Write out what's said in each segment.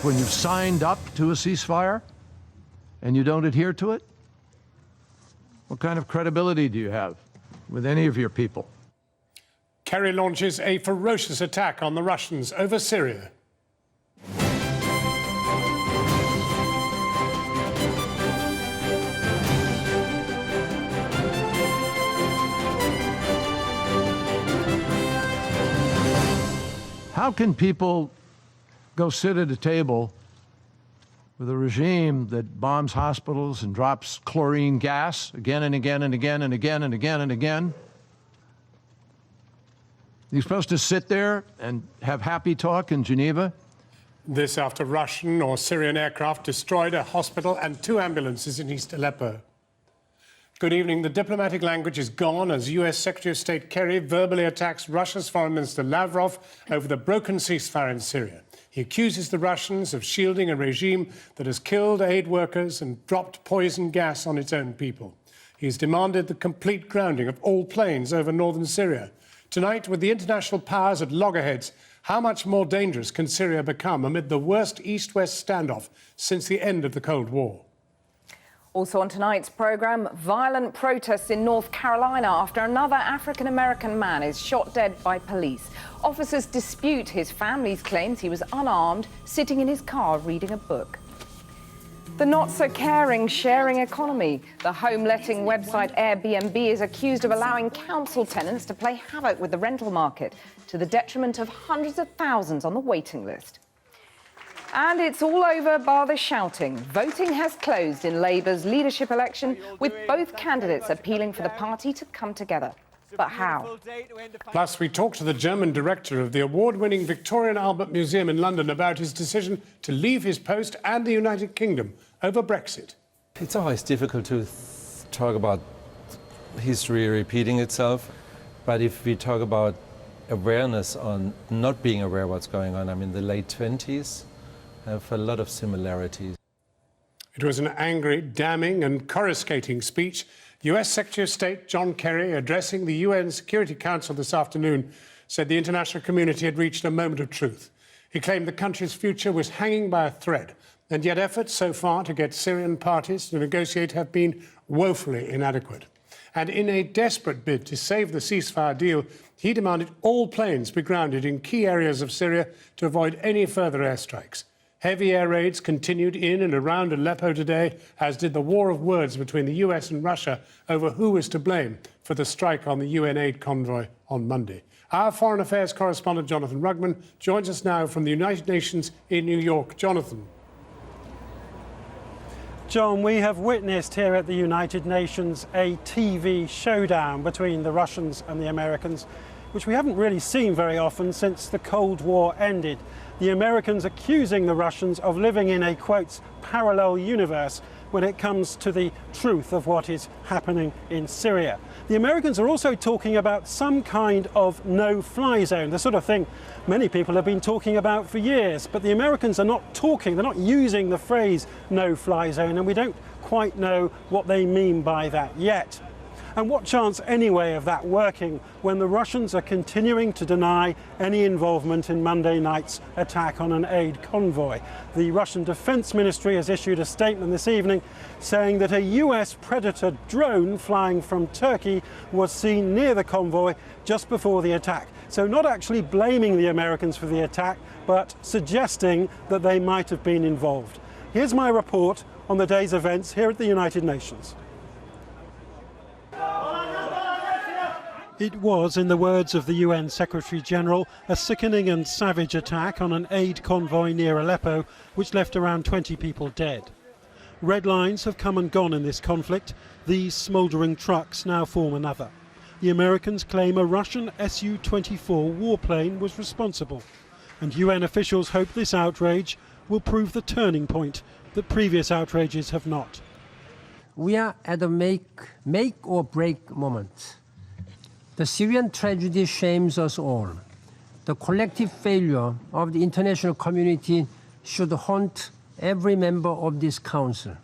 when you've signed up to a ceasefire and you don't adhere to it? What kind of credibility do you have with any of your people? Kerry launches a ferocious attack on the Russians over Syria. How can people go sit at a table with a regime that bombs hospitals and drops chlorine gas again and again and again and again and again and again? You're supposed to sit there and have happy talk in Geneva? This after Russian or Syrian aircraft destroyed a hospital and 2 ambulances in East Aleppo. Good evening. The diplomatic language is gone as US Secretary of State Kerry verbally attacks Russia's Foreign Minister Lavrov over the broken ceasefire in Syria. He accuses the Russians of shielding a regime that has killed aid workers and dropped poison gas on its own people. He has demanded the complete grounding of all planes over northern Syria. Tonight, with the international powers at loggerheads, how much more dangerous can Syria become amid the worst East-West standoff since the end of the Cold War? Also on tonight's programme, violent protests in North Carolina after another African-American man is shot dead by police. Officers dispute his family's claims he was unarmed, sitting in his car reading a book. The not-so-caring sharing economy. The home-letting website Airbnb is accused of allowing council tenants to play havoc with the rental market, to the detriment of hundreds of thousands on the waiting list. And it's all over bar the shouting. Voting has closed in Labour's leadership election, with both candidates appealing for the party to come together. But how? Plus, we talk to the German director of the award-winning Victoria and Albert Museum in London about his decision to leave his post and the United Kingdom over Brexit. It's always difficult to talk about history repeating itself, but if we talk about awareness on not being aware of what's going on, I mean, the late 20s have a lot of similarities. It was an angry, damning and coruscating speech. US Secretary of State John Kerry, addressing the UN Security Council this afternoon, said the international community had reached a moment of truth. He claimed the country's future was hanging by a thread, and yet efforts so far to get Syrian parties to negotiate have been woefully inadequate. And in a desperate bid to save the ceasefire deal, he demanded all planes be grounded in key areas of Syria to avoid any further airstrikes. Heavy air raids continued in and around Aleppo today, as did the war of words between the US and Russia over who was to blame for the strike on the UN aid convoy on Monday. Our Foreign Affairs correspondent, Jonathan Rugman, joins us now from the United Nations in New York. Jonathan. John, we have witnessed here at the United Nations a TV showdown between the Russians and the Americans, which we haven't really seen very often since the Cold War ended. The Americans accusing the Russians of living in a, quote, parallel universe when it comes to the truth of what is happening in Syria. The Americans are also talking about some kind of no-fly zone, the sort of thing many people have been talking about for years. But the Americans are not talking, they're not using the phrase no-fly zone, and we don't quite know what they mean by that yet. And what chance anyway of that working when the Russians are continuing to deny any involvement in Monday night's attack on an aid convoy? The Russian Defense Ministry has issued a statement this evening saying that a US Predator drone flying from Turkey was seen near the convoy just before the attack. So not actually blaming the Americans for the attack, but suggesting that they might have been involved. Here's my report on the day's events here at the United Nations. It was, in the words of the UN Secretary-General, a sickening and savage attack on an aid convoy near Aleppo, which left around 20 people dead. Red lines have come and gone in this conflict. These smouldering trucks now form another. The Americans claim a Russian Su-24 warplane was responsible. And UN officials hope this outrage will prove the turning point that previous outrages have not. We are at a make or break moment. The Syrian tragedy shames us all. The collective failure of the international community should haunt every member of this council.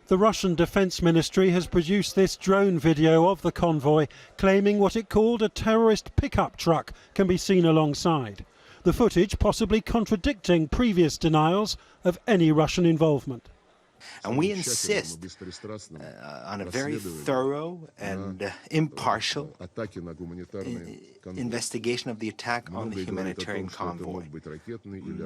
The Russian Defense Ministry has produced this drone video of the convoy, claiming what it called a terrorist pickup truck can be seen alongside. the footage possibly contradicting previous denials of any Russian involvement. And we insist on a very thorough and impartial investigation of the attack on the humanitarian convoy.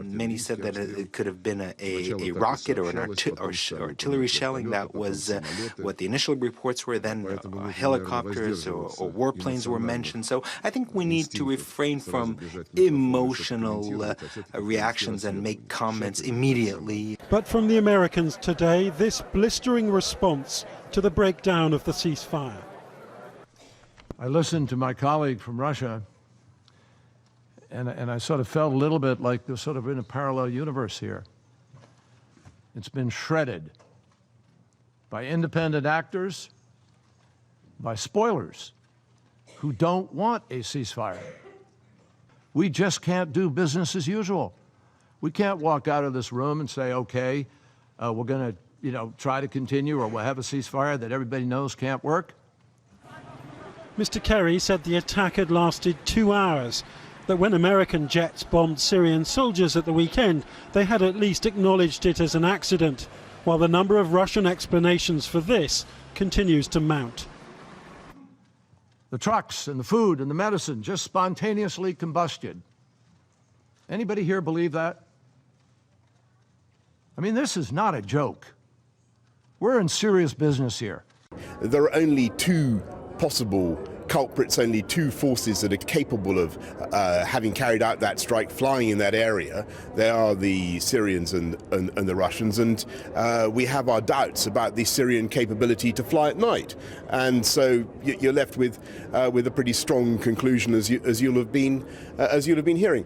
Many said that it could have been a rocket or an artillery shelling. That was what the initial reports were. Then helicopters or warplanes were mentioned. So I think we need to refrain from emotional reactions and make comments immediately. But from the Americans today, this blistering response to the breakdown of the ceasefire. I listened to my colleague from Russia, and I sort of felt a little bit like they're sort of in a parallel universe here. It's been shredded by independent actors, by spoilers who don't want a ceasefire. We just can't do business as usual. We can't walk out of this room and say, okay, we're going to try to continue, or we'll have a ceasefire that everybody knows can't work. Mr. Kerry said the attack had lasted 2 hours, that when American jets bombed Syrian soldiers at the weekend, they had at least acknowledged it as an accident, while the number of Russian explanations for this continues to mount. The trucks and the food and the medicine just spontaneously combusted. Anybody here believe that? I mean, this is not a joke. We're in serious business here. There are only two possible culprits, only two forces that are capable of having carried out that strike, flying in that area. They are the Syrians and the Russians, and we have our doubts about the Syrian capability to fly at night. And so you're left with a pretty strong conclusion, as you'll have been hearing.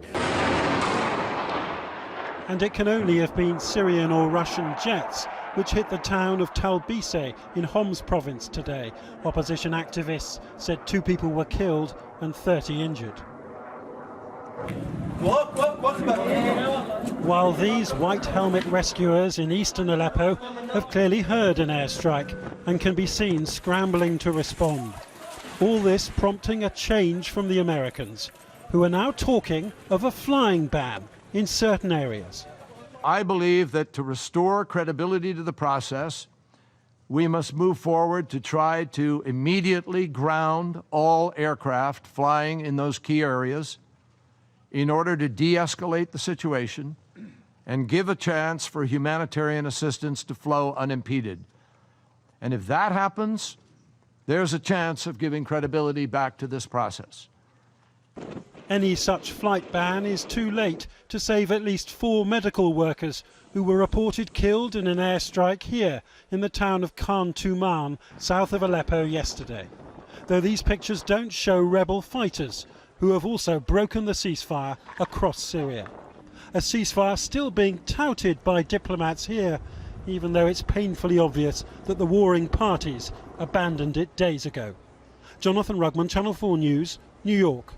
And it can only have been Syrian or Russian jets which hit the town of Talbise in Homs province today. Opposition activists said 2 people were killed and 30 injured. While these white helmet rescuers in eastern Aleppo have clearly heard an airstrike and can be seen scrambling to respond. All this prompting a change from the Americans, who are now talking of a flying ban in certain areas. I believe that to restore credibility to the process, we must move forward to try to immediately ground all aircraft flying in those key areas in order to de-escalate the situation and give a chance for humanitarian assistance to flow unimpeded. And if that happens, there's a chance of giving credibility back to this process. Any such flight ban is too late to save at least 4 medical workers who were reported killed in an airstrike here in the town of Khan Tuman, south of Aleppo yesterday. Though these pictures don't show rebel fighters who have also broken the ceasefire across Syria. A ceasefire still being touted by diplomats here, even though it's painfully obvious that the warring parties abandoned it days ago. Jonathan Rugman, Channel 4 News, New York.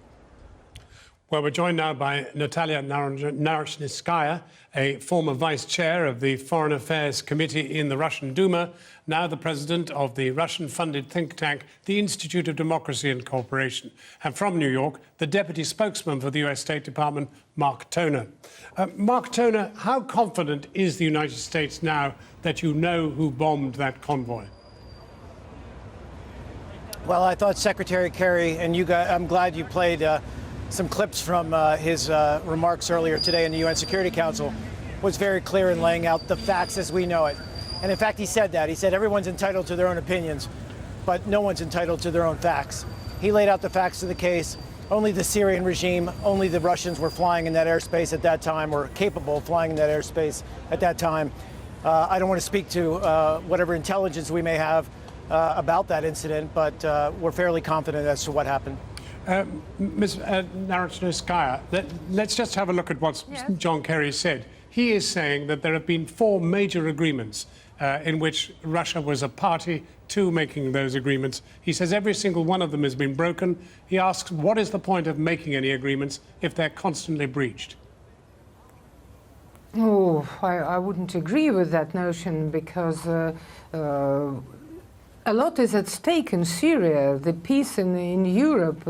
Well, we're joined now by Natalia Narushnitskaya, a former vice chair of the Foreign Affairs Committee in the Russian Duma, now the president of the Russian-funded think tank, the Institute of Democracy and Cooperation. And from New York, the deputy spokesman for the US State Department, Mark Toner. Mark Toner, how confident is the United States now that you know who bombed that convoy? Well, I thought Secretary Kerry, and you guys, I'm glad you played some clips from his remarks earlier today in the UN Security Council, was very clear in laying out the facts as we know it. And in fact, he said that. He said everyone's entitled to their own opinions, but no one's entitled to their own facts. He laid out the facts of the case. Only the Syrian regime, only the Russians were flying in that airspace at that time, or capable of flying in that airspace at that time. I don't want to speak to whatever intelligence we may have about that incident, but we're fairly confident as to what happened. Ms. Narushnitskaya, let's just have a look at what John Kerry said. He is saying that there have been 4 major agreements in which Russia was a party to making those agreements. He says every single one of them has been broken. He asks, what is the point of making any agreements if they're constantly breached? Oh, I wouldn't agree with that notion, because a lot is at stake in Syria, the peace in Europe,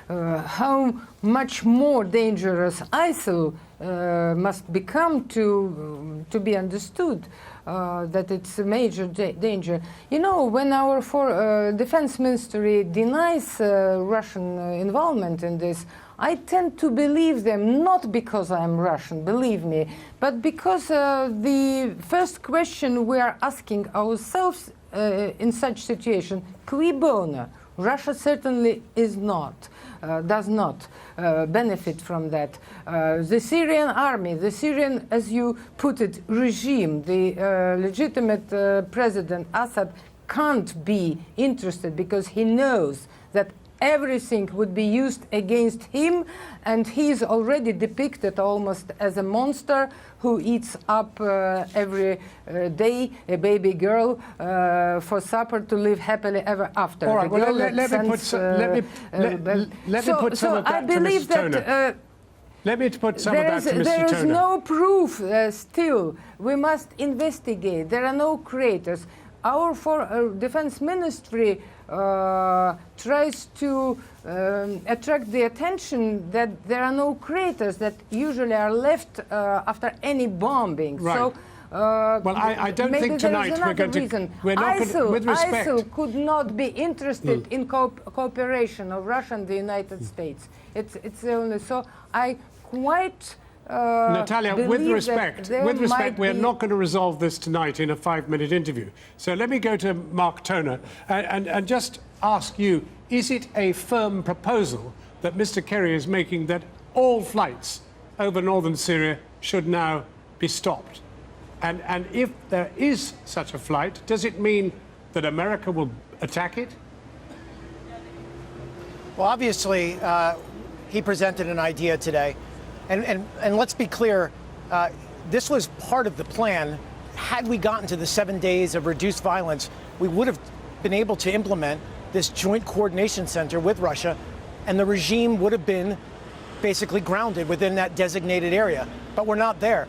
how much more dangerous ISIL must become to be understood, that it's a major danger. You know, when our defense ministry denies Russian involvement in this, I tend to believe them, not because I'm Russian, believe me, but because the first question we are asking ourselves in such situation, cui bono? Russia certainly is not, does not benefit from that. The Syrian army, the Syrian, as you put it, regime, the legitimate President Assad can't be interested because he knows that everything would be used against him, and he is already depicted almost as a monster who eats up every day a baby girl for supper to live happily ever after. All right, well, let me put some of that to Mr. Toner. Let me put some of that to Mr. Toner. There is no proof still. We must investigate. There are no craters. Our defense ministry tries to attract the attention that there are no craters that usually are left after any bombing. Right. So, well, I don't think tonight we're going to. We're not going to, with respect. ISIL could not be interested in cooperation of Russia and the United States. It's only so. I quite. Natalia, with respect, we're not going to resolve this tonight in a 5-minute interview. So let me go to Mark Toner and just ask you, is it a firm proposal that Mr. Kerry is making that all flights over northern Syria should now be stopped? And if there is such a flight, does it mean that America will attack it? Well, obviously, he presented an idea today. And let's be clear, this was part of the plan. Had we gotten to the 7 days of reduced violence, we would have been able to implement this joint coordination center with Russia, and the regime would have been basically grounded within that designated area. But we're not there.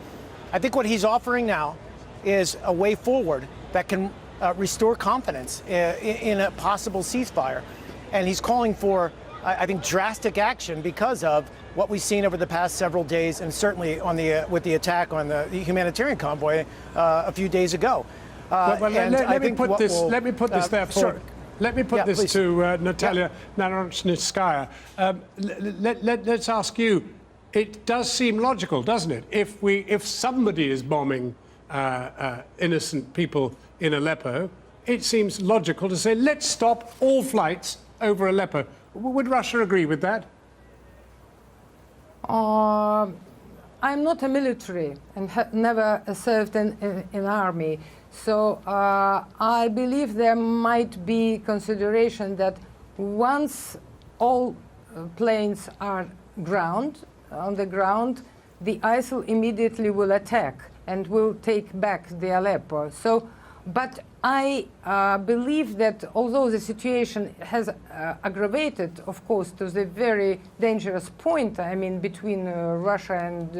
I think what he's offering now is a way forward that can restore confidence in a possible ceasefire. And he's calling for, I think, drastic action because of what we've seen over the past several days, and certainly on with the attack on the humanitarian convoy a few days ago. Let me put this there for. Sure. Let me put this please. to Natalia Narochniskaya. Let's ask you. It does seem logical, doesn't it? If somebody is bombing innocent people in Aleppo, it seems logical to say, let's stop all flights over Aleppo. Would Russia agree with that? I'm not a military and never served in army, so I believe there might be consideration that once all planes are on the ground, the ISIL immediately will attack and will take back the Aleppo. So, but I believe that although the situation has aggravated, of course, to the very dangerous point, I mean, between Russia and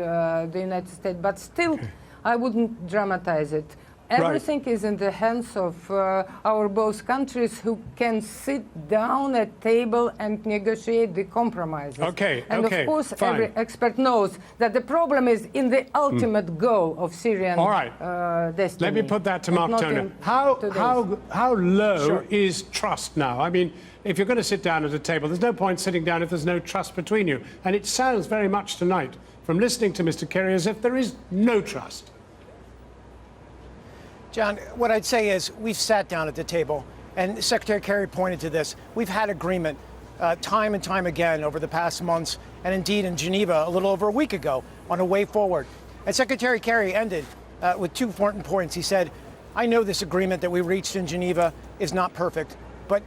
the United States, but still, I wouldn't dramatize it. Everything is in the hands of our both countries, who can sit down at table and negotiate the compromises. And of course, every expert knows that the problem is in the ultimate goal of Syrian destiny. Let me put that to Mark Toner. How low is trust now? I mean, if you're going to sit down at a table, there's no point sitting down if there's no trust between you. And it sounds very much tonight, from listening to Mr. Kerry, as if there is no trust. John, what I'd say is we've sat down at the table, and Secretary Kerry pointed to this. We've had agreement time and time again over the past months, and indeed in Geneva a little over a week ago, on a way forward. And Secretary Kerry ended with 2 important points. He said, I know this agreement that we reached in Geneva is not perfect, but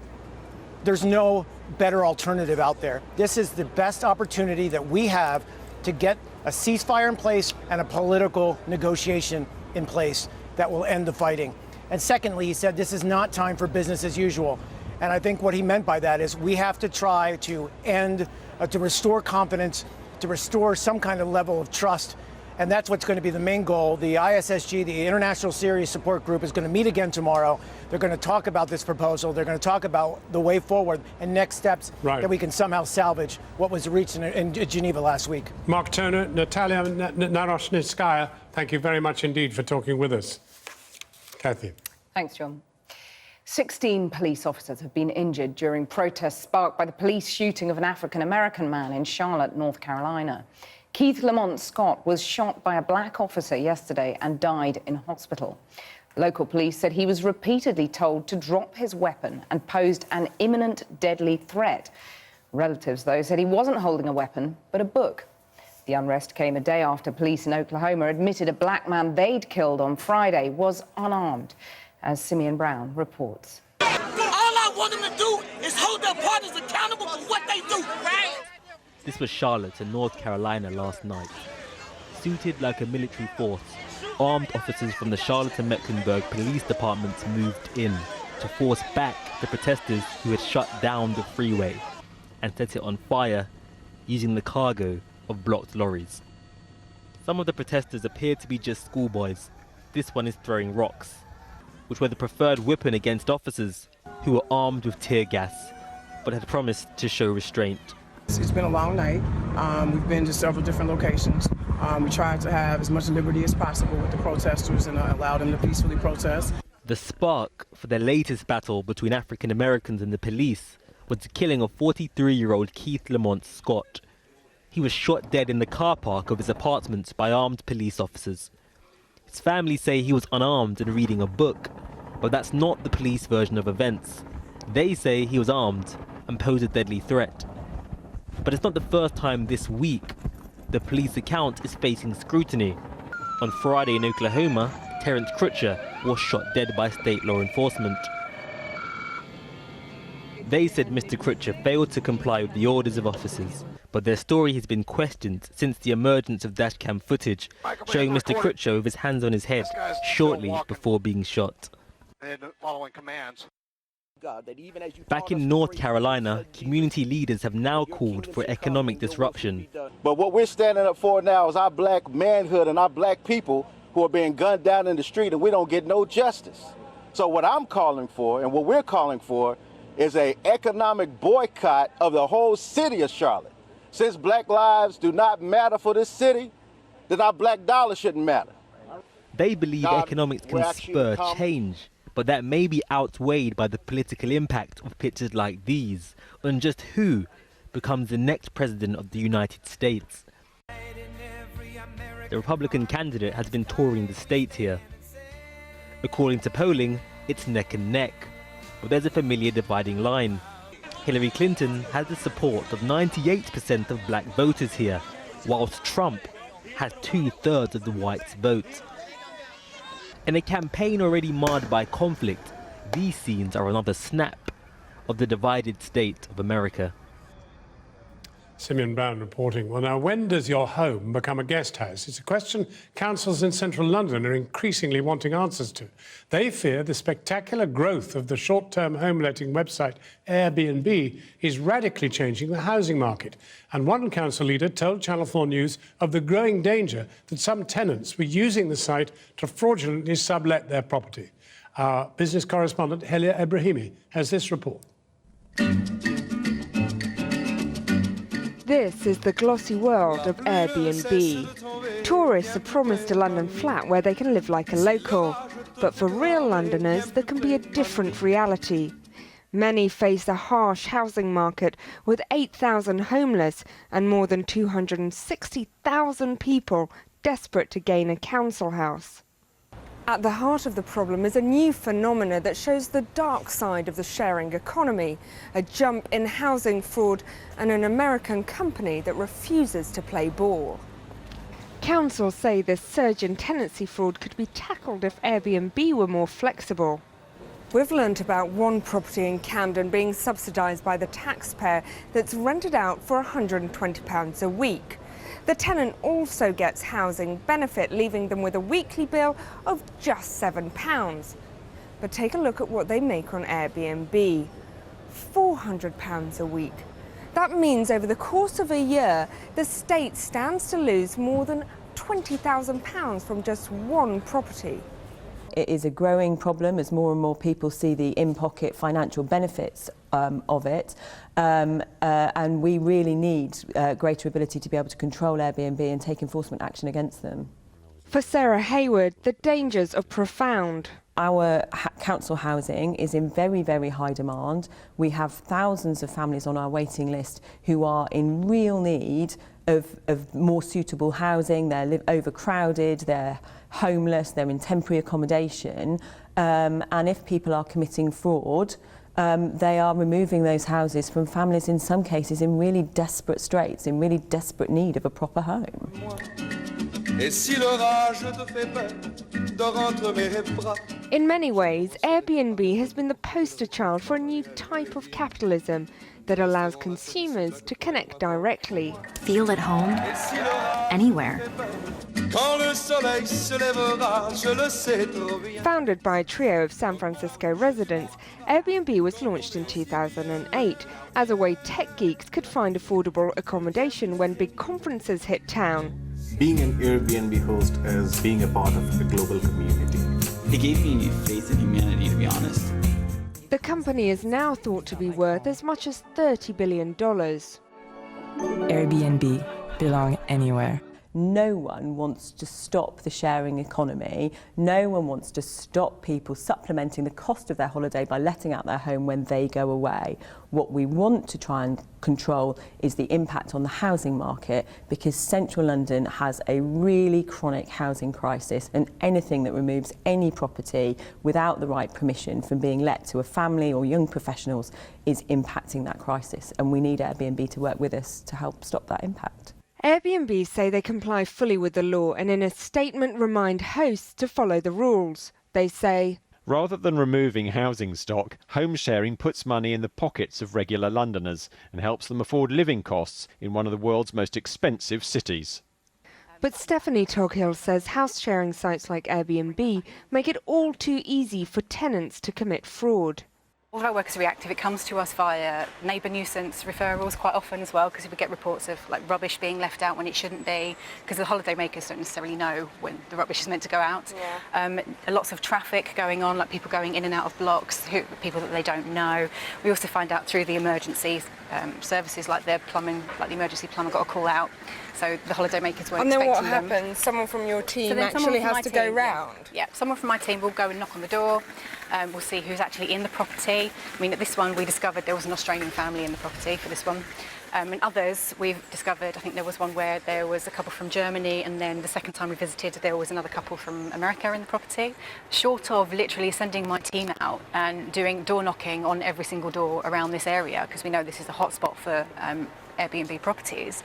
there's no better alternative out there. This is the best opportunity that we have to get a ceasefire in place and a political negotiation in place that will end the fighting. And secondly, he said this is not time for business as usual. And I think what he meant by that is we have to try to to restore confidence, to restore some kind of level of trust, And that's what's going to be the main goal. The ISSG, the International Syria Support Group, is going to meet again tomorrow. They're going to talk about this proposal. They're going to talk about the way forward and next steps that we can somehow salvage what was reached in Geneva last week. Mark Toner, Natalia Naroshniskaya, thank you very much indeed for talking with us. Kathy. Thanks, John. 16 police officers have been injured during protests sparked by the police shooting of an African-American man in Charlotte, North Carolina. Keith Lamont Scott was shot by a black officer yesterday and died in hospital. Local police said he was repeatedly told to drop his weapon and posed an imminent deadly threat. Relatives, though, said he wasn't holding a weapon, but a book. The unrest came a day after police in Oklahoma admitted a black man they'd killed on Friday was unarmed, as Simeon Brown reports. All I want them to do is hold their partners accountable for what they do, right? This was Charlotte in North Carolina last night. Suited like a military force, armed officers from the Charlotte and Mecklenburg police departments moved in to force back the protesters who had shut down the freeway and set it on fire using the cargo of blocked lorries. Some of the protesters appeared to be just schoolboys. This one is throwing rocks, which were the preferred weapon against officers who were armed with tear gas but had promised to show restraint. It's been a long night. We've been to several different locations. We tried to have as much liberty as possible with the protesters and allow them to peacefully protest. The spark for the latest battle between African Americans and the police was the killing of 43-year-old Keith Lamont Scott. He was shot dead in the car park of his apartment by armed police officers. His family say he was unarmed and reading a book, but that's not the police version of events. They say he was armed and posed a deadly threat. But it's not the first time this week the police account is facing scrutiny. On Friday in Oklahoma, Terrence Crutcher was shot dead by state law enforcement. They said Mr. Crutcher failed to comply with the orders of officers, but their story has been questioned since the emergence of dashcam footage showing Mr. Crutcher with his hands on his head shortly before being shot. Following commands. Back in North Carolina, community leaders have now called for economic disruption. But what we're standing up for now is our black manhood and our black people who are being gunned down in the street, and we don't get no justice. So what I'm calling for and what we're calling for is an economic boycott of the whole city of Charlotte. Since black lives do not matter for this city, then our black dollar shouldn't matter. They believe economics can spur change, but that may be outweighed by the political impact of pictures like these on just who becomes the next president of the United States. The Republican candidate has been touring the state here. According to polling, it's neck and neck, but there's a familiar dividing line. Hillary Clinton has the support of 98% of black voters here, whilst Trump has 2/3 of the whites vote. In a campaign already marred by conflict, these scenes are another snap of the divided state of America. Simeon Brown reporting. Well, now, when does your home become a guest house? It's a question councils in central London are increasingly wanting answers to. They fear the spectacular growth of the short-term home letting website Airbnb is radically changing the housing market. And one council leader told Channel 4 News of the growing danger that some tenants were using the site to fraudulently sublet their property. Our business correspondent, Helia Ebrahimi, has this report. This is the glossy world of Airbnb. Tourists are promised a London flat where they can live like a local. But for real Londoners, there can be a different reality. Many face a harsh housing market with 8,000 homeless and more than 260,000 people desperate to gain a council house. At the heart of the problem is a new phenomena that shows the dark side of the sharing economy, a jump in housing fraud and an American company that refuses to play ball. Councils say this surge in tenancy fraud could be tackled if Airbnb were more flexible. We've learnt about one property in Camden being subsidised by the taxpayer that's rented out for £120 a week. The tenant also gets housing benefit, leaving them with a weekly bill of just £7. But take a look at what they make on Airbnb. £400 a week. That means over the course of a year, the state stands to lose more than £20,000 from just one property. It is a growing problem as more and more people see the in-pocket financial benefits of it, and we really need greater ability to be able to control Airbnb and take enforcement action against them. For Sarah Hayward, the dangers are profound. Our council housing is in very, very high demand. We have thousands of families on our waiting list who are in real need of more suitable housing. They're overcrowded, they're homeless, they're in temporary accommodation, and if people are committing fraud, they are removing those houses from families, in some cases in really desperate straits, in really desperate need of a proper home. In many ways, Airbnb has been the poster child for a new type of capitalism that allows consumers to connect directly. Feel at home, anywhere. Founded by a trio of San Francisco residents, Airbnb was launched in 2008 as a way tech geeks could find affordable accommodation when big conferences hit town. Being an Airbnb host is being a part of a global community. It gave me faith in humanity, to be honest. The company is now thought to be worth as much as $30 billion. Airbnb, belong anywhere. No one wants to stop the sharing economy. No one wants to stop people supplementing the cost of their holiday by letting out their home when they go away. What we want to try and control is the impact on the housing market, because central London has a really chronic housing crisis, and anything that removes any property without the right permission from being let to a family or young professionals is impacting that crisis, and we need Airbnb to work with us to help stop that impact. Airbnb say they comply fully with the law and in a statement remind hosts to follow the rules. They say, rather than removing housing stock, home sharing puts money in the pockets of regular Londoners and helps them afford living costs in one of the world's most expensive cities. But Stephanie Toghill says house sharing sites like Airbnb make it all too easy for tenants to commit fraud. All of our work is reactive. It comes to us via neighbour nuisance referrals quite often as well, because we get reports of like rubbish being left out when it shouldn't be, because the holiday makers don't necessarily know when the rubbish is meant to go out. Yeah. Lots of traffic going on, like people going in and out of blocks, people that they don't know. We also find out through the emergency services, like their plumbing, like the emergency plumber got a call out. So the holiday makers weren't expecting them. And then what happens? Someone from your team actually has to go round? Yeah, someone from my team will go and knock on the door. We'll see who's actually in the property. I mean, at this one, we discovered there was an Australian family in the property for this one. In others, we've discovered, I think there was one where there was a couple from Germany, and then the second time we visited, there was another couple from America in the property. Short of literally sending my team out and doing door knocking on every single door around this area, because we know this is a hotspot for Airbnb properties,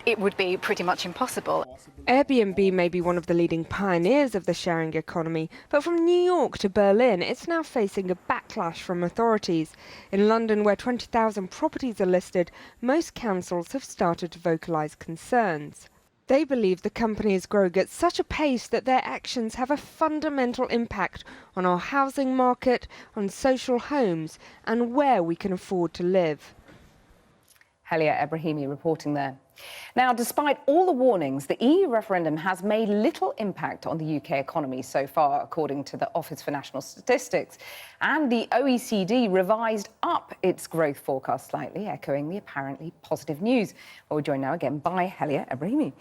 it would be pretty much impossible. Airbnb may be one of the leading pioneers of the sharing economy, but from New York to Berlin, it's now facing a backlash from authorities. In London, where 20,000 properties are listed, most councils have started to vocalise concerns. They believe the company is growing at such a pace that their actions have a fundamental impact on our housing market, on social homes, and where we can afford to live. Helia Ebrahimi reporting there. Now, despite all the warnings, the EU referendum has made little impact on the UK economy so far, according to the Office for National Statistics. And the OECD revised up its growth forecast slightly, echoing the apparently positive news. Well, we're joined now again by Helia Ebrahimi.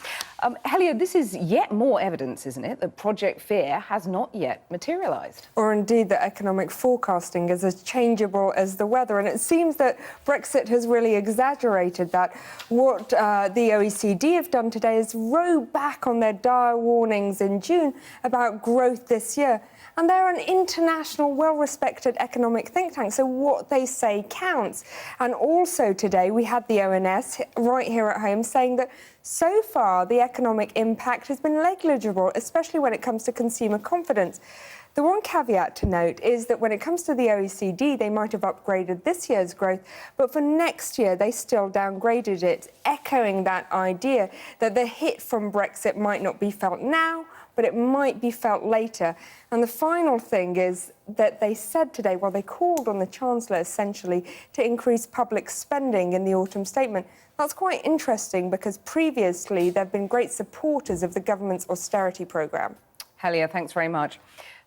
Helia, this is yet more evidence, isn't it, that Project Fear has not yet materialised? Or indeed that economic forecasting is as changeable as the weather. And it seems that Brexit has really exaggerated that. What the OECD have done today is row back on their dire warnings in June about growth this year. And they're an international, well-respected economic think tank, so what they say counts. And also today we had the ONS right here at home saying that so far the economic impact has been negligible, especially when it comes to consumer confidence. The one caveat to note is that when it comes to the OECD, they might have upgraded this year's growth, but for next year, they still downgraded it, echoing that idea that the hit from Brexit might not be felt now, but it might be felt later. And the final thing is that they said today, well, they called on the Chancellor essentially to increase public spending in the autumn statement. That's quite interesting because previously they've been great supporters of the government's austerity programme. Helia, thanks very much.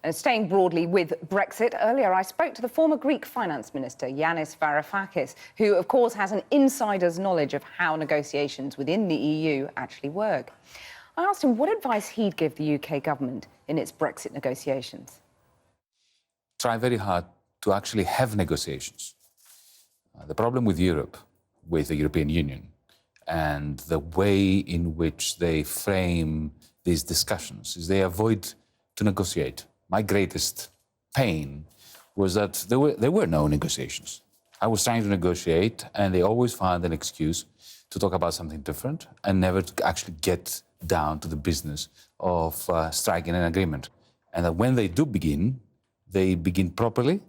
And staying broadly with Brexit, earlier I spoke to the former Greek finance minister, Yanis Varoufakis, who, of course, has an insider's knowledge of how negotiations within the EU actually work. I asked him what advice he'd give the UK government in its Brexit negotiations. Try very hard to actually have negotiations. The problem with Europe, with the European Union, and the way in which they frame these discussions is they avoid to negotiate. My greatest pain was that there were no negotiations. I was trying to negotiate, and they always found an excuse to talk about something different and never to actually get down to the business of striking an agreement. And that when they do begin, they begin properly,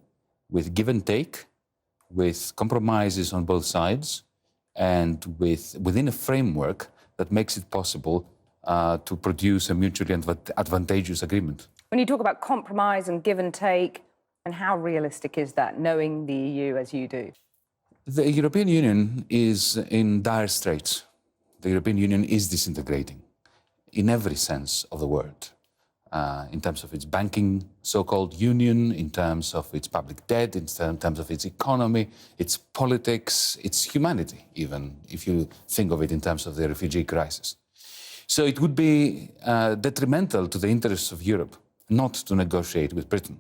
with give and take, with compromises on both sides, and within a framework that makes it possible to produce a mutually advantageous agreement. When you talk about compromise and give and take, and how realistic is that, knowing the EU as you do? The European Union is in dire straits. The European Union is disintegrating in every sense of the word, in terms of its banking so-called union, in terms of its public debt, in terms of its economy, its politics, its humanity, even, if you think of it in terms of the refugee crisis. So it would be detrimental to the interests of Europe not to negotiate with Britain.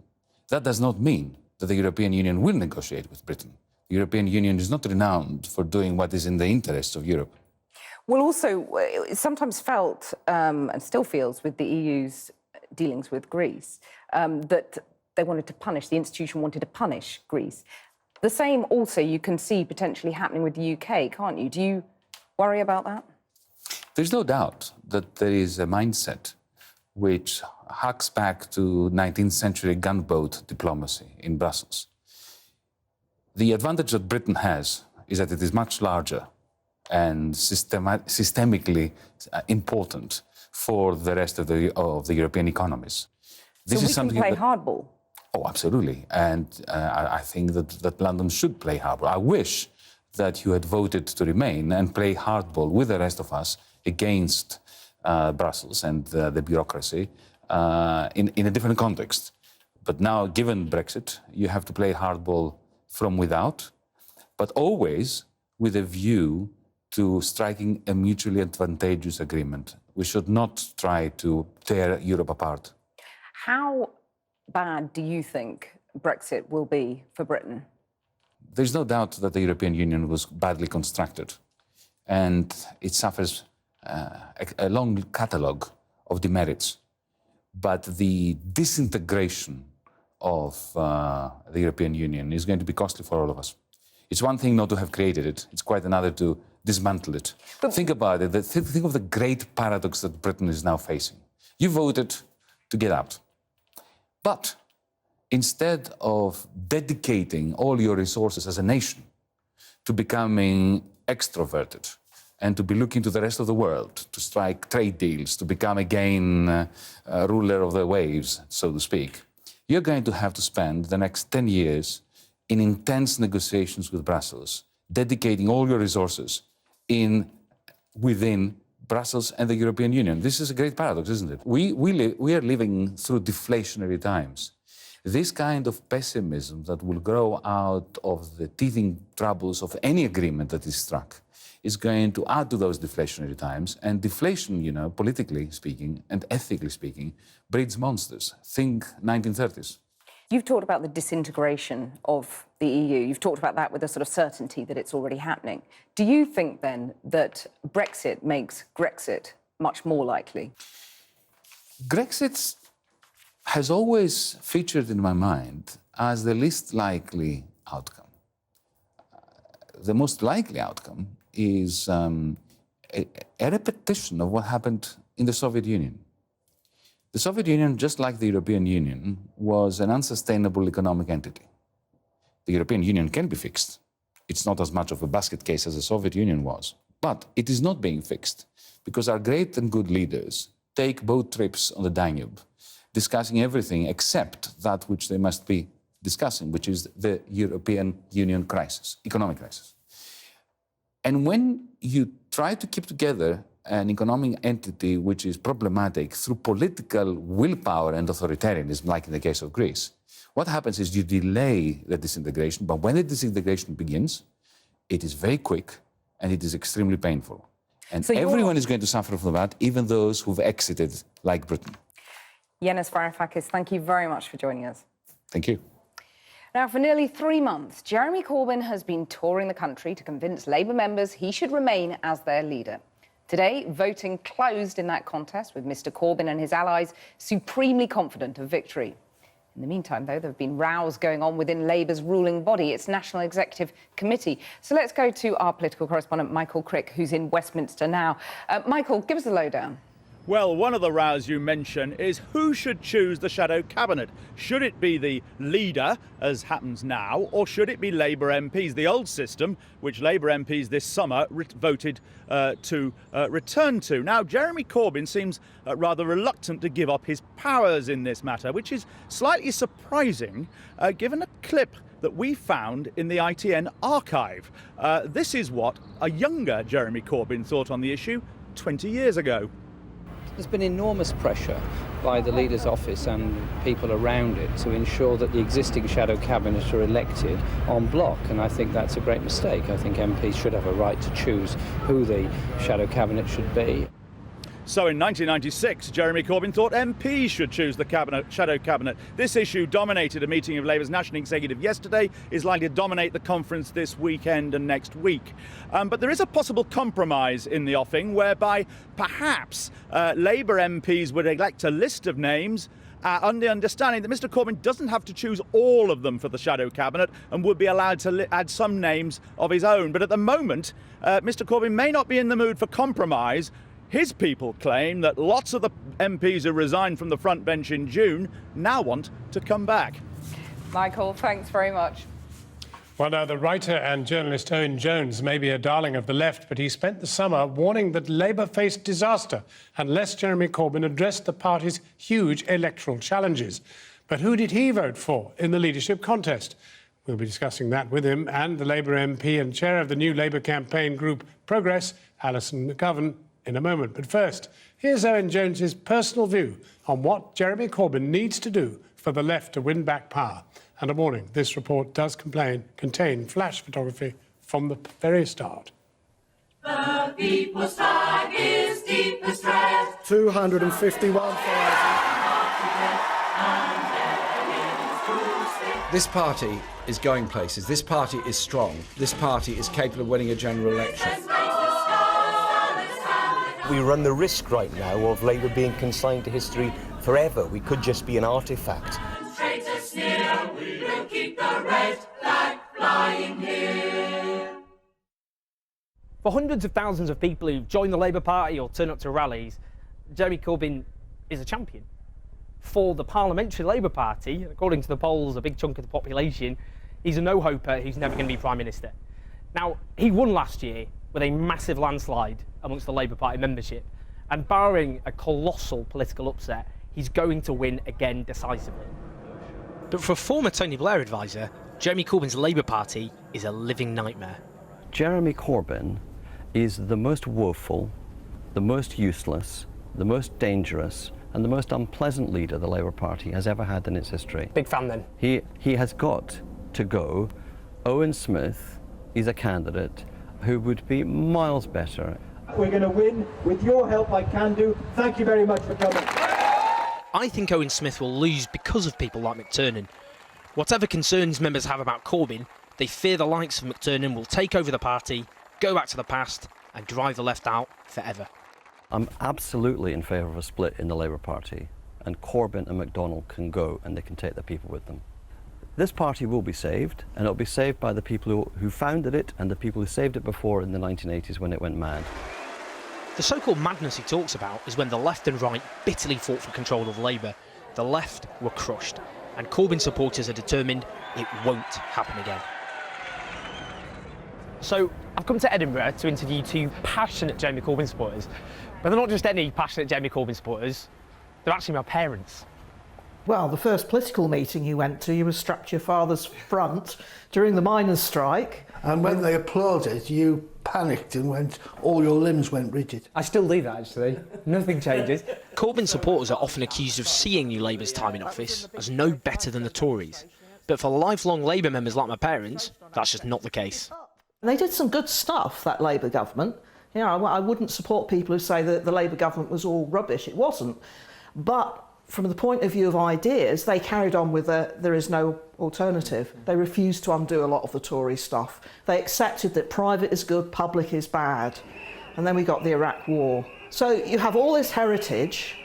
That does not mean that the European Union will negotiate with Britain. The European Union is not renowned for doing what is in the interests of Europe. Well, also, it sometimes felt, and still feels with the EU's dealings with Greece, that they wanted to punish, the institution wanted to punish Greece. The same also you can see potentially happening with the UK, can't you? Do you worry about that? There's no doubt that there is a mindset which harks back to 19th century gunboat diplomacy in Brussels. The advantage that Britain has is that it is much larger and systemically important for the rest of the European economies. This is something can play hardball? Oh, absolutely. And I think that London should play hardball. I wish that you had voted to remain and play hardball with the rest of us against Brussels and the bureaucracy in a different context. But now, given Brexit, you have to play hardball from without, but always with a view to striking a mutually advantageous agreement. We should not try to tear Europe apart. How bad do you think Brexit will be for Britain? There's no doubt that the European Union was badly constructed, and it suffers a long catalogue of demerits. But the disintegration of the European Union is going to be costly for all of us. It's one thing not to have created it. It's quite another to dismantle it. But think about it. Think of the great paradox that Britain is now facing. You voted to get out. But instead of dedicating all your resources as a nation to becoming extroverted and to be looking to the rest of the world, to strike trade deals, to become again ruler of the waves, so to speak, you're going to have to spend the next 10 years in intense negotiations with Brussels, dedicating all your resources within Brussels and the European Union. This is a great paradox, isn't it? We are living through deflationary times. This kind of pessimism that will grow out of the teething troubles of any agreement that is struck is going to add to those deflationary times. And deflation, you know, politically speaking and ethically speaking, breeds monsters. Think 1930s. You've talked about the disintegration of the EU. You've talked about that with a sort of certainty that it's already happening. Do you think, then, that Brexit makes Grexit much more likely? Grexit has always featured in my mind as the least likely outcome. The most likely outcome is a repetition of what happened in the Soviet Union. The Soviet Union, just like the European Union, was an unsustainable economic entity. The European Union can be fixed. It's not as much of a basket case as the Soviet Union was. But it is not being fixed because our great and good leaders take boat trips on the Danube, discussing everything except that which they must be discussing, which is the European Union crisis, economic crisis. And when you try to keep together an economic entity which is problematic through political willpower and authoritarianism, like in the case of Greece, what happens is you delay the disintegration, but when the disintegration begins, it is very quick and it is extremely painful. And so everyone is going to suffer from that, even those who've exited, like Britain. Yanis Varoufakis, thank you very much for joining us. Thank you. Now, for nearly 3 months, Jeremy Corbyn has been touring the country to convince Labour members he should remain as their leader. Today, voting closed in that contest, with Mr Corbyn and his allies supremely confident of victory. In the meantime, though, there have been rows going on within Labour's ruling body, its National Executive Committee. So let's go to our political correspondent, Michael Crick, who's in Westminster now. Michael, give us the lowdown. Well, one of the rows you mention is who should choose the shadow cabinet. Should it be the leader, as happens now, or should it be Labour MPs? The old system, which Labour MPs this summer voted to return to. Now, Jeremy Corbyn seems rather reluctant to give up his powers in this matter, which is slightly surprising, given a clip that we found in the ITN archive. This is what a younger Jeremy Corbyn thought on the issue 20 years ago. There's been enormous pressure by the leader's office and people around it to ensure that the existing shadow cabinet are elected en bloc, and I think that's a great mistake. I think MPs should have a right to choose who the shadow cabinet should be. So in 1996, Jeremy Corbyn thought MPs should choose the shadow cabinet. This issue dominated a meeting of Labour's National Executive yesterday, is likely to dominate the conference this weekend and next week. But there is a possible compromise in the offing whereby perhaps Labour MPs would elect a list of names on the understanding that Mr Corbyn doesn't have to choose all of them for the shadow cabinet and would be allowed to add some names of his own. But at the moment, Mr Corbyn may not be in the mood for compromise. His people claim that lots of the MPs who resigned from the front bench in June now want to come back. Michael, thanks very much. Well, now, the writer and journalist Owen Jones may be a darling of the left, but he spent the summer warning that Labour faced disaster unless Jeremy Corbyn addressed the party's huge electoral challenges. But who did he vote for in the leadership contest? We'll be discussing that with him and the Labour MP and chair of the new Labour campaign group Progress, Alison McGovern, in a moment. But first, here's Owen Jones's personal view on what Jeremy Corbyn needs to do for the left to win back power. And a warning, this report does contain flash photography from the very start. The people's flag is deepest red. 251,000. This party is going places. This party is strong. This party is capable of winning a general election. We run the risk right now of Labour being consigned to history forever. We could just be an artefact. We'll keep the red flag flying here. For hundreds of thousands of people who join the Labour Party or turn up to rallies, Jeremy Corbyn is a champion. For the Parliamentary Labour Party, according to the polls, a big chunk of the population, he's a no-hoper who's never going to be Prime Minister. Now, he won last year with a massive landslide amongst the Labour Party membership, and barring a colossal political upset, he's going to win again decisively. But for a former Tony Blair advisor, Jeremy Corbyn's Labour Party is a living nightmare. Jeremy Corbyn is the most woeful, the most useless, the most dangerous, and the most unpleasant leader the Labour Party has ever had in its history. Big fan then. He has got to go. Owen Smith is a candidate who would be miles better. We're going to win. With your help, I can do. Thank you very much for coming. I think Owen Smith will lose because of people like McTernan. Whatever concerns members have about Corbyn, they fear the likes of McTernan will take over the party, go back to the past, and drive the left out forever. I'm absolutely in favour of a split in the Labour Party, and Corbyn and MacDonald can go and they can take the people with them. This party will be saved, and it'll be saved by the people who founded it and the people who saved it before in the 1980s when it went mad. The so-called madness he talks about is when the left and right bitterly fought for control of Labour. The left were crushed, and Corbyn supporters are determined it won't happen again. So, I've come to Edinburgh to interview two passionate Jeremy Corbyn supporters. But they're not just any passionate Jeremy Corbyn supporters, they're actually my parents. Well, the first political meeting you went to, you were strapped to your father's front during the miners' strike. And when they applauded, you panicked and all your limbs went rigid. I still do that, actually. Nothing changes. Corbyn supporters are often accused of seeing New Labour's time in office as no better than the Tories. But for lifelong Labour members like my parents, that's just not the case. They did some good stuff, that Labour government. You know, I wouldn't support people who say that the Labour government was all rubbish. It wasn't. But from the point of view of ideas, they carried on with there is no alternative. They refused to undo a lot of the Tory stuff. They accepted that private is good, public is bad. And then we got the Iraq War. So you have all this heritage,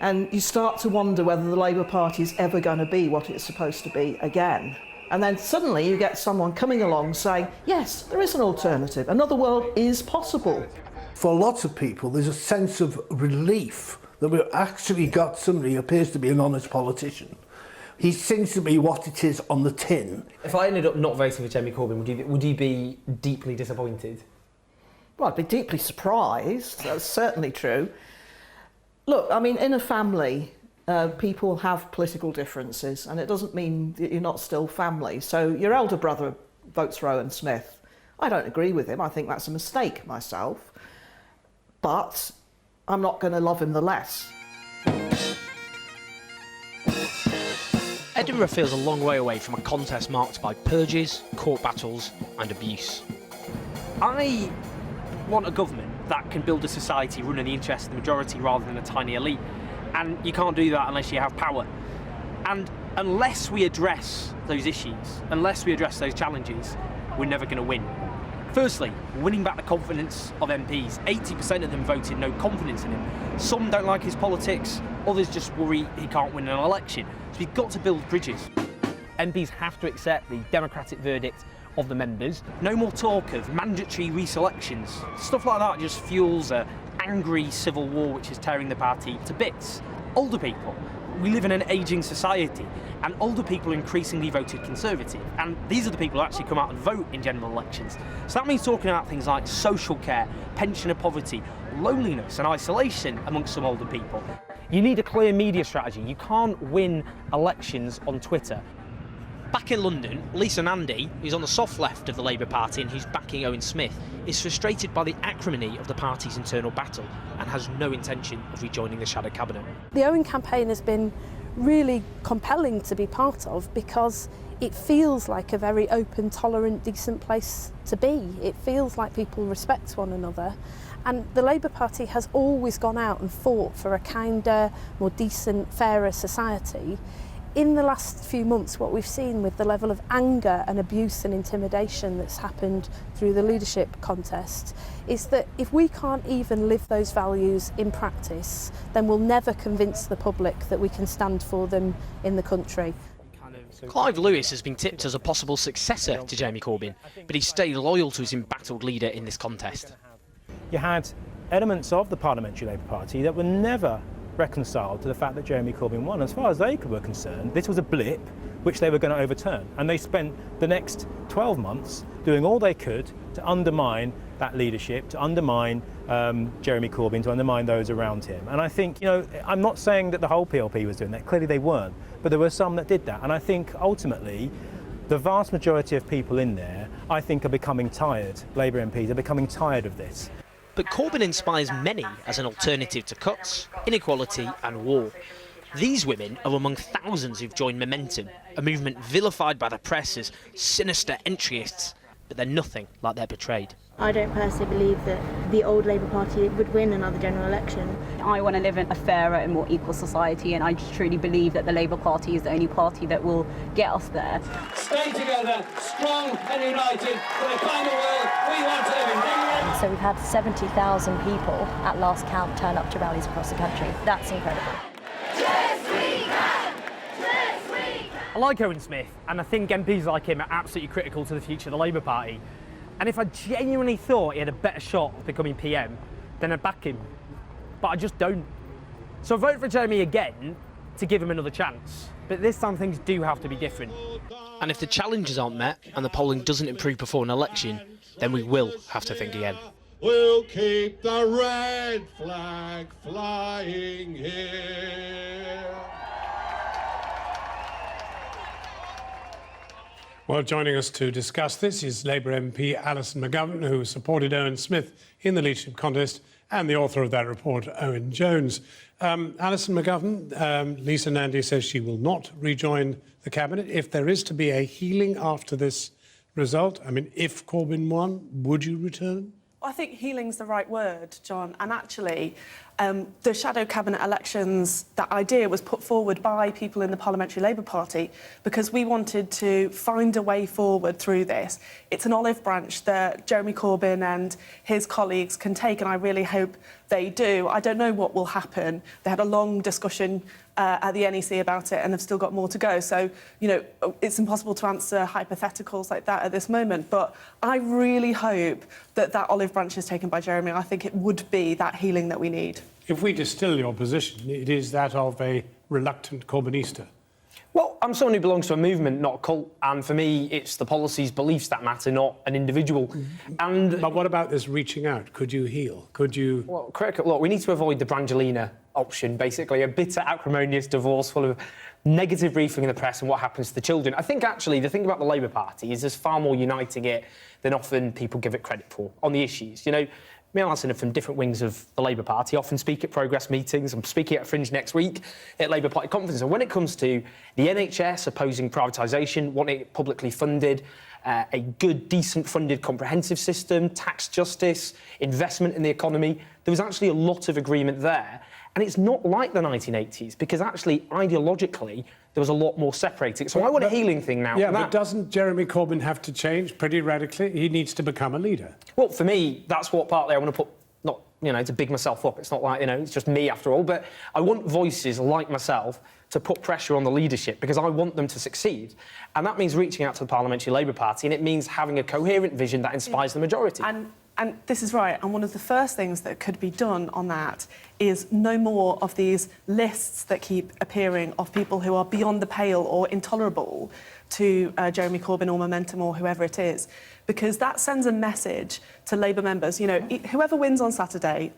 and you start to wonder whether the Labour Party is ever going to be what it's supposed to be again. And then suddenly you get someone coming along saying, yes, there is an alternative. Another world is possible. For lots of people, there's a sense of relief that we've actually got somebody who appears to be an honest politician. He seems to be what it is on the tin. If I ended up not voting for Jeremy Corbyn, would you be deeply disappointed? Well, I'd be deeply surprised. That's certainly true. Look, I mean, in a family, people have political differences, and it doesn't mean that you're not still family. So your elder brother votes for Owen Smith. I don't agree with him. I think that's a mistake myself. But I'm not going to love him the less. Edinburgh feels a long way away from a contest marked by purges, court battles and abuse. I want a government that can build a society run in the interests of the majority rather than a tiny elite. And you can't do that unless you have power. And unless we address those issues, unless we address those challenges, we're never going to win. Firstly, winning back the confidence of MPs. 80% of them voted no confidence in him. Some don't like his politics, others just worry he can't win an election. So we've got to build bridges. MPs have to accept the democratic verdict of the members. No more talk of mandatory reselections. Stuff like that just fuels an angry civil war which is tearing the party to bits. Older people. We live in an ageing society, and older people increasingly voted Conservative, and these are the people who actually come out and vote in general elections. So that means talking about things like social care, pensioner poverty, loneliness and isolation amongst some older people. You need a clear media strategy. You can't win elections on Twitter. Back in London, Lisa Nandy, who's on the soft left of the Labour Party and who's backing Owen Smith, is frustrated by the acrimony of the party's internal battle and has no intention of rejoining the shadow cabinet. The Owen campaign has been really compelling to be part of because it feels like a very open, tolerant, decent place to be. It feels like people respect one another. And the Labour Party has always gone out and fought for a kinder, more decent, fairer society. In the last few months, what we've seen with the level of anger and abuse and intimidation that's happened through the leadership contest is that if we can't even live those values in practice, then we'll never convince the public that we can stand for them in the country. Clive Lewis has been tipped as a possible successor to Jeremy Corbyn, but he stayed loyal to his embattled leader in this contest. You had elements of the Parliamentary Labour Party that were never reconciled to the fact that Jeremy Corbyn won. As far as they were concerned, this was a blip which they were going to overturn, and they spent the next 12 months doing all they could to undermine that leadership, to undermine Jeremy Corbyn, to undermine those around him. And I think, you know, I'm not saying that the whole PLP was doing that, clearly they weren't, but there were some that did that, and I think ultimately the vast majority of people in there, I think, are becoming tired. Labour MPs are becoming tired of this. But Corbyn inspires many as an alternative to cuts, inequality and war. These women are among thousands who've joined Momentum, a movement vilified by the press as sinister entryists, but they're nothing like they're portrayed. I don't personally believe that the old Labour Party would win another general election. I want to live in a fairer and more equal society, and I just truly believe that the Labour Party is the only party that will get us there. Stay together, strong and united for the kind of world we want to live in. So we've had 70,000 people at last count turn up to rallies across the country. That's incredible. I like Owen Smith, and I think MPs like him are absolutely critical to the future of the Labour Party. And if I genuinely thought he had a better shot of becoming PM, then I'd back him. But I just don't. So I vote for Jeremy again, to give him another chance. But this time things do have to be different. And if the challenges aren't met and the polling doesn't improve before an election, then we will have to think again. We'll keep the red flag flying here. Well, joining us to discuss this is Labour MP Alison McGovern, who supported Owen Smith in the leadership contest, and the author of that report, Owen Jones. Alison McGovern, Lisa Nandy says she will not rejoin the Cabinet. If there is to be a healing after this result, I mean, if Corbyn won, would you return? I think healing's the right word, John. And actually, the shadow cabinet elections, that idea was put forward by people in the Parliamentary Labour Party because we wanted to find a way forward through this. It's an olive branch that Jeremy Corbyn and his colleagues can take, and I really hope they do. I don't know what will happen. They had a long discussion at the NEC about it and have still got more to go. So, you know, it's impossible to answer hypotheticals like that at this moment. But I really hope that that olive branch is taken by Jeremy. I think it would be that healing that we need. If we distill your position, it is that of a reluctant Corbynista. Well, I'm someone who belongs to a movement, not a cult, and for me, it's the policies, beliefs that matter, not an individual. But what about this reaching out? Could you heal? Could you... Well, look, we need to avoid the Brangelina option, basically, a bitter, acrimonious divorce full of negative briefing in the press and what happens to the children. I think, actually, the thing about the Labour Party is there's far more uniting it than often people give it credit for on the issues. You know, me and Alison are from different wings of the Labour Party, often speak at Progress meetings. I'm speaking at Fringe next week at Labour Party conferences. And when it comes to the NHS opposing privatisation, wanting it publicly funded, a good, decent funded comprehensive system, tax justice, investment in the economy, there was actually a lot of agreement there. And it's not like the 1980s, because actually, ideologically, there was a lot more separating. So I want a healing thing now. Yeah, but doesn't Jeremy Corbyn have to change pretty radically? He needs to become a leader. Well, for me, that's what partly I want to put, not, you know, to big myself up. It's not like, you know, it's just me after all. But I want voices like myself to put pressure on the leadership because I want them to succeed. And that means reaching out to the Parliamentary Labour Party, and it means having a coherent vision that inspires the majority. And this is right, and one of the first things that could be done on that is no more of these lists that keep appearing of people who are beyond the pale or intolerable to Jeremy Corbyn or Momentum or whoever it is, because that sends a message to Labour members. You know, whoever wins on Saturday,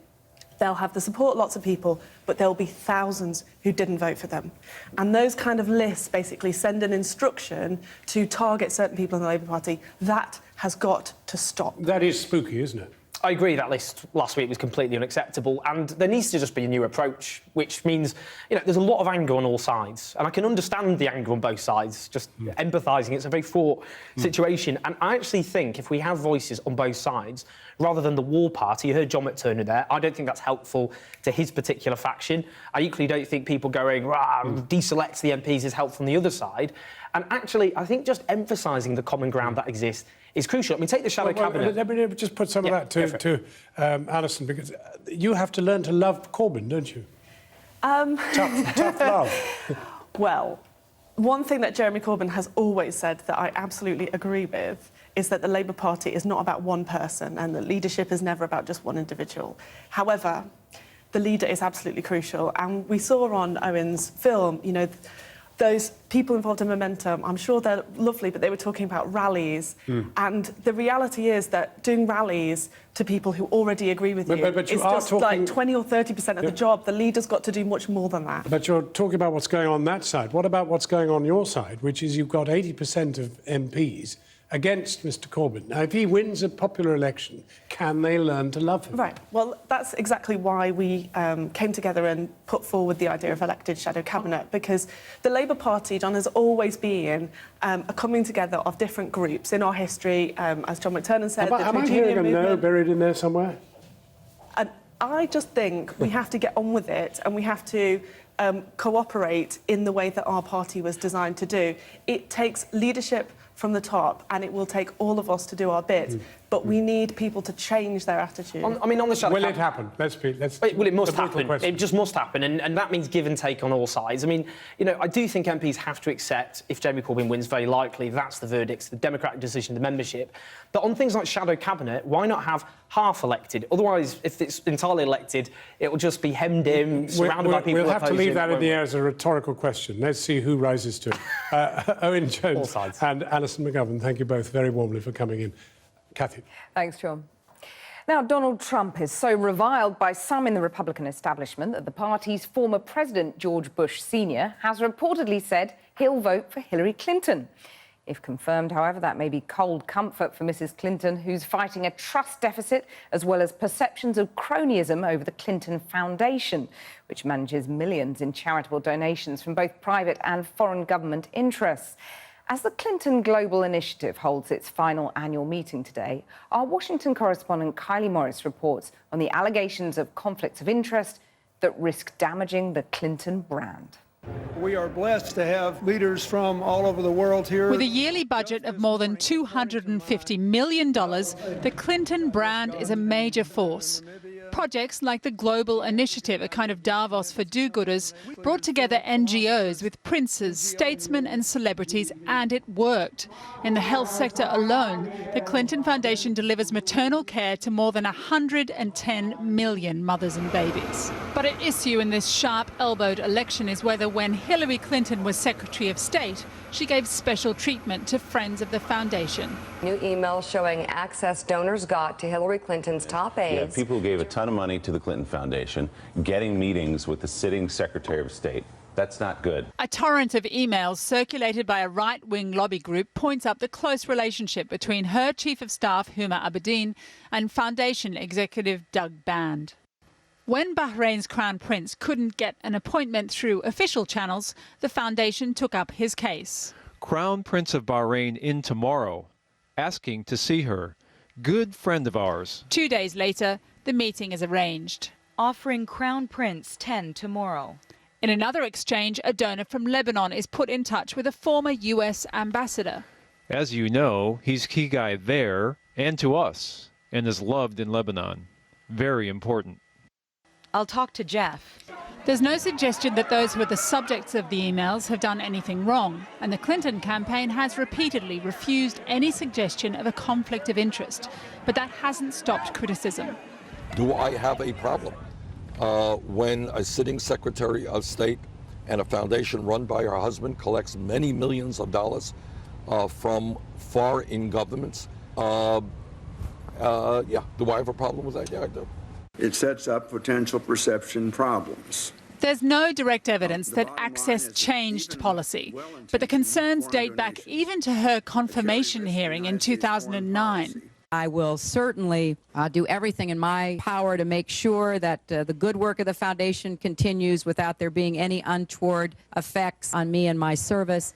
they'll have the support of lots of people, but there'll be thousands who didn't vote for them. And those kind of lists basically send an instruction to target certain people in the Labour Party. That has got to stop. That is spooky, isn't it? I agree that list last week was completely unacceptable, and there needs to just be a new approach, which means, you know, there's a lot of anger on all sides, and I can understand the anger on both sides, just empathising. It's a very fraught situation, and I actually think if we have voices on both sides, rather than the war party, you heard John McTernan there, I don't think that's helpful to his particular faction. I equally don't think people going, deselect the MPs is helpful on the other side. And actually, I think just emphasising the common ground that exists is crucial. I mean, take the shadow cabinet. Let me just put some of that to Alison, because you have to learn to love Corbyn, don't you? Tough love. Well, one thing that Jeremy Corbyn has always said that I absolutely agree with is that the Labour Party is not about one person and that leadership is never about just one individual. However, the leader is absolutely crucial. And we saw on Owen's film, you know, those people involved in Momentum, I'm sure they're lovely, but they were talking about rallies. And the reality is that doing rallies to people who already agree with you is just like 20 or 30% of the job. The leader's got to do much more than that. But you're talking about what's going on that side. What about what's going on your side, which is you've got 80% of MPs against Mr Corbyn. Now, if he wins a popular election, can they learn to love him? Right. Well, that's exactly why we came together and put forward the idea of elected shadow cabinet, because the Labour Party, John, has always been a coming together of different groups in our history, as John McTernan said. Am I hearing a no buried in there somewhere? And I just think we have to get on with it, and we have to cooperate in the way that our party was designed to do. It takes leadership from the top, and it will take all of us to do our bit. But we need people to change their attitude. On the shadow Will it happen? Well, it must happen. Question. It just must happen, and that means give and take on all sides. I mean, I do think MPs have to accept, if Jeremy Corbyn wins, very likely that's the verdict, the democratic decision, the membership. But on things like shadow cabinet, why not have half elected? Otherwise, if it's entirely elected, it will just be hemmed in, surrounded by people. We'll have to leave that in the air as a rhetorical question. Let's see who rises to it. Owen Jones and Alison McGovern, thank you both very warmly for coming in. Cathy. Thanks, John. Now, Donald Trump is so reviled by some in the Republican establishment that the party's former president, George Bush Sr., has reportedly said he'll vote for Hillary Clinton. If confirmed, however, that may be cold comfort for Mrs. Clinton, who's fighting a trust deficit as well as perceptions of cronyism over the Clinton Foundation, which manages millions in charitable donations from both private and foreign government interests. As the Clinton Global Initiative holds its final annual meeting today, our Washington correspondent Kylie Morris reports on the allegations of conflicts of interest that risk damaging the Clinton brand. We are blessed to have leaders from all over the world here. With a yearly budget of more than $250 million, the Clinton brand is a major force. Projects like the Global Initiative, a kind of Davos for do-gooders, brought together NGOs with princes, statesmen and celebrities, and it worked. In the health sector alone, the Clinton Foundation delivers maternal care to more than 110 million mothers and babies. But at issue in this sharp-elbowed election is whether when Hillary Clinton was Secretary of State, she gave special treatment to friends of the foundation. New emails showing access donors got to Hillary Clinton's top aides. Yeah, people gave a ton of money to the Clinton Foundation, getting meetings with the sitting Secretary of State. That's not good. A torrent of emails circulated by a right-wing lobby group points up the close relationship between her Chief of Staff, Huma Abedin, and Foundation Executive Doug Band. When Bahrain's Crown Prince couldn't get an appointment through official channels, the foundation took up his case. Crown Prince of Bahrain in tomorrow, asking to see her. Good friend of ours. 2 days later, the meeting is arranged. Offering Crown Prince 10 tomorrow. In another exchange, a donor from Lebanon is put in touch with a former U.S. ambassador. As you know, he's key guy there and to us, and is loved in Lebanon. Very important. I'll talk to Jeff. There's no suggestion that those who are the subjects of the emails have done anything wrong, and the Clinton campaign has repeatedly refused any suggestion of a conflict of interest. But that hasn't stopped criticism. Do I have a problem when a sitting Secretary of State and a foundation run by her husband collects many millions of dollars from foreign governments? Yeah, do I have a problem with that? Yeah, I do. It sets up potential perception problems. There's no direct evidence that Access changed policy, but the concerns date back even to her confirmation hearing in 2009. I will certainly do everything in my power to make sure that the good work of the foundation continues without there being any untoward effects on me and my service.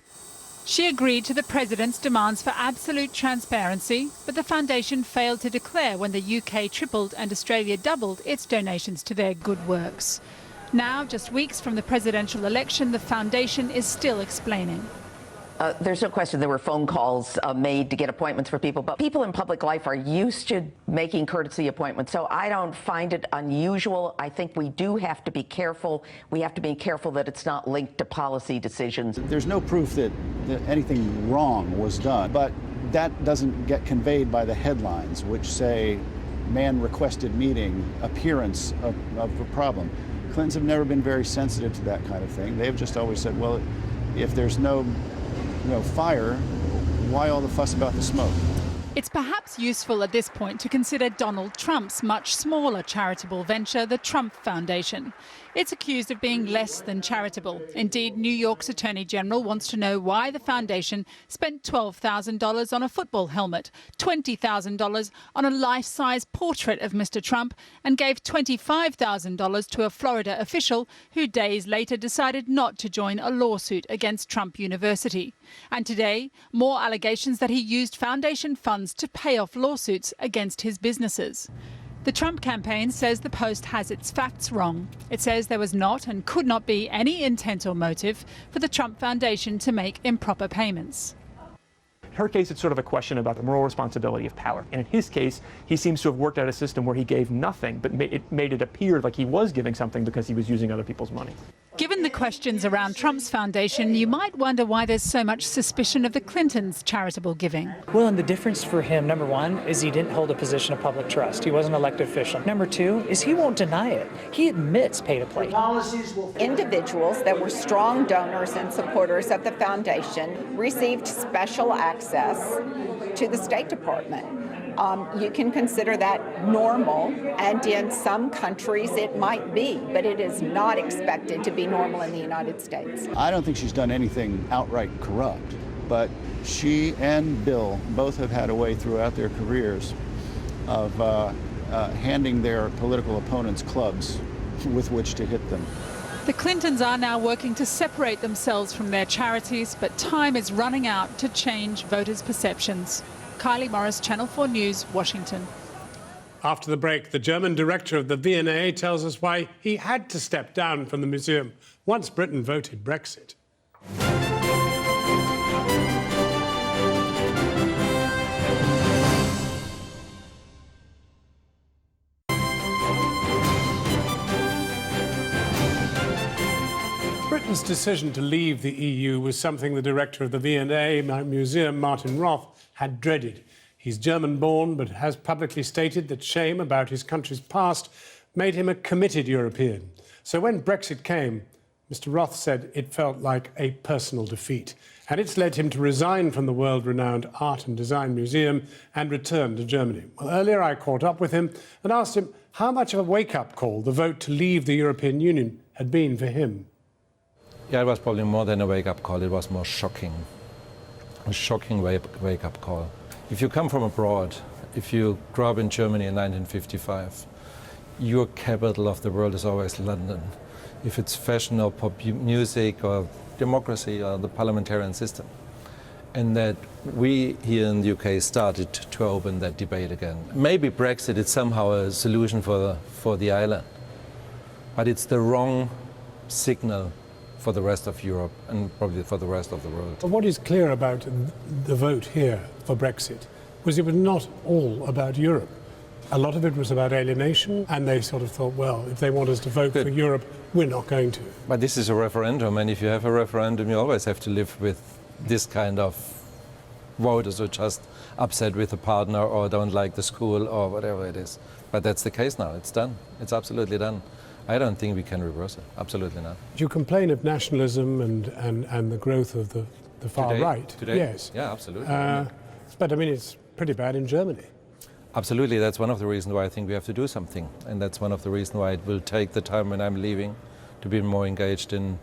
She agreed to the president's demands for absolute transparency, but the foundation failed to declare when the UK tripled and Australia doubled its donations to their good works. Now, just weeks from the presidential election, the foundation is still explaining. There's no question there were phone calls made to get appointments for people, but people in public life are used to making courtesy appointments, so I don't find it unusual. I think we do have to be careful. We have to be careful that it's not linked to policy decisions. There's no proof that anything wrong was done, but that doesn't get conveyed by the headlines, which say, man requested meeting, appearance of a problem. Clintons have never been very sensitive to that kind of thing. They've just always said, well, if there's no fire, why all the fuss about the smoke? It's perhaps useful at this point to consider Donald Trump's much smaller charitable venture, the Trump Foundation. It's accused of being less than charitable. Indeed, New York's Attorney General wants to know why the foundation spent $12,000 on a football helmet, $20,000 on a life-size portrait of Mr. Trump, and gave $25,000 to a Florida official who days later decided not to join a lawsuit against Trump University. And today, more allegations that he used foundation funds to pay off lawsuits against his businesses. The Trump campaign says the Post has its facts wrong. It says there was not and could not be any intent or motive for the Trump Foundation to make improper payments. her case, it's sort of a question about the moral responsibility of power. And in his case, he seems to have worked out a system where he gave nothing, but it made it appear like he was giving something because he was using other people's money. Given the questions around Trump's foundation, you might wonder why there's so much suspicion of the Clintons' charitable giving. Well, and the difference for him, number one, is he didn't hold a position of public trust. He was an elected official. Number two is he won't deny it. He admits pay to play. Individuals that were strong donors and supporters of the foundation received special access to the State Department. You can consider that normal, and in some countries it might be, but it is not expected to be normal in the United States. I don't think she's done anything outright corrupt, but she and Bill both have had a way throughout their careers of handing their political opponents clubs with which to hit them. The Clintons are now working to separate themselves from their charities, but time is running out to change voters' perceptions. Kylie Morris, Channel 4 News, Washington. After the break, the German director of the V&A tells us why he had to step down from the museum once Britain voted Brexit. Britain's decision to leave the EU was something the director of the V&A Museum, Martin Roth, had dreaded. He's German-born, but has publicly stated that shame about his country's past made him a committed European. So when Brexit came, Mr. Roth said it felt like a personal defeat, and it's led him to resign from the world-renowned Art and Design Museum and return to Germany. Well, earlier I caught up with him and asked him how much of a wake-up call the vote to leave the European Union had been for him. Yeah, it was probably more than a wake-up call. It was more shocking. A shocking wake-up call. If you come from abroad, if you grew up in Germany in 1955, your capital of the world is always London. If it's fashion or pop music or democracy or the parliamentarian system. And that we here in the UK started to open that debate again. Maybe Brexit is somehow a solution for the island, but it's the wrong signal for the rest of Europe and probably for the rest of the world. But what is clear about the vote here for Brexit was it was not all about Europe. A lot of it was about alienation, and they sort of thought, well, if they want us to vote for Europe, we're not going to. But this is a referendum, and if you have a referendum, you always have to live with this kind of voters who are just upset with a partner or don't like the school or whatever it is. But that's the case now. It's done. It's absolutely done. I don't think we can reverse it. Absolutely not. Do you complain of nationalism and the growth of the far right? Today? Yes. Yeah, absolutely. But I mean, it's pretty bad in Germany. Absolutely. That's one of the reasons why I think we have to do something. And that's one of the reasons why it will take the time when I'm leaving to be more engaged in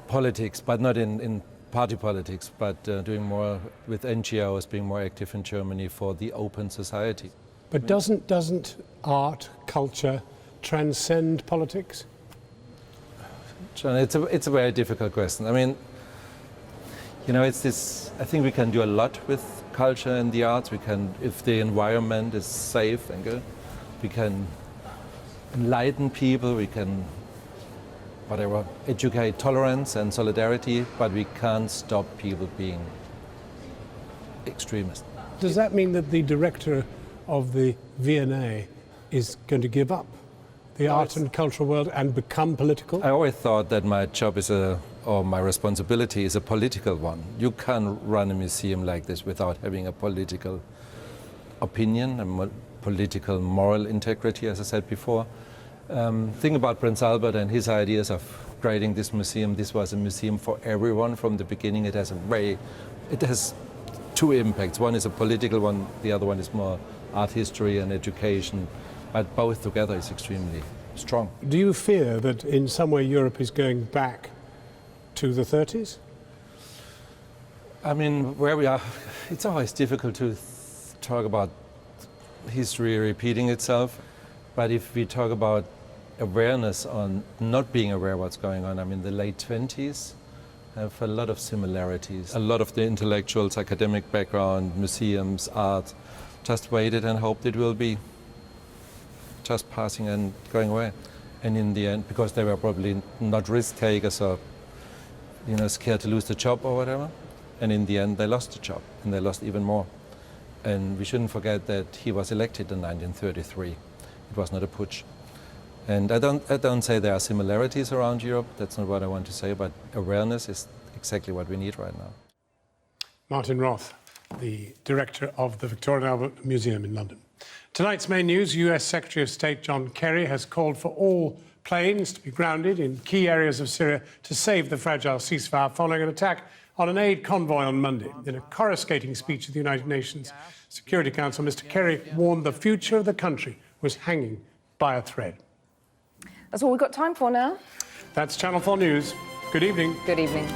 politics, but not in party politics, but doing more with NGOs, being more active in Germany for the open society. But doesn't art, culture transcend politics? John, it's a very difficult question. I mean, you know, it's this. I think we can do a lot with culture and the arts. We can, if the environment is safe and good, we can enlighten people. We can, whatever, educate tolerance and solidarity. But we can't stop people being extremists. Does that mean that the director of the V&A is going to give up the art and cultural world and become political? I always thought that my job is or my responsibility is a political one. You can't run a museum like this without having a political opinion, a political moral integrity, as I said before. Think about Prince Albert and his ideas of creating this museum. This was a museum for everyone from the beginning. It has two impacts. One is a political one, the other one is more art history and education. But both together is extremely strong. Do you fear that in some way Europe is going back to the 30s? I mean, where we are, it's always difficult to talk about history repeating itself. But if we talk about awareness on not being aware of what's going on, I mean, the late 20s have a lot of similarities. A lot of the intellectuals, academic background, museums, art, just waited and hoped it will be just passing and going away. And in the end, because they were probably not risk takers or, you know, scared to lose the job or whatever, And in the end, they lost the job, and they lost even more. And we shouldn't forget that he was elected in 1933. It was not a putsch. And I don't say there are similarities around Europe. That's not what I want to say, but awareness is exactly what we need right now. Martin Roth, the director of the Victoria and Albert Museum in London. Tonight's main news, US Secretary of State John Kerry has called for all planes to be grounded in key areas of Syria to save the fragile ceasefire following an attack on an aid convoy on Monday. In a coruscating speech at the United Nations Security Council, Mr. Kerry warned the future of the country was hanging by a thread. That's all we've got time for now. That's Channel 4 News. Good evening. Good evening.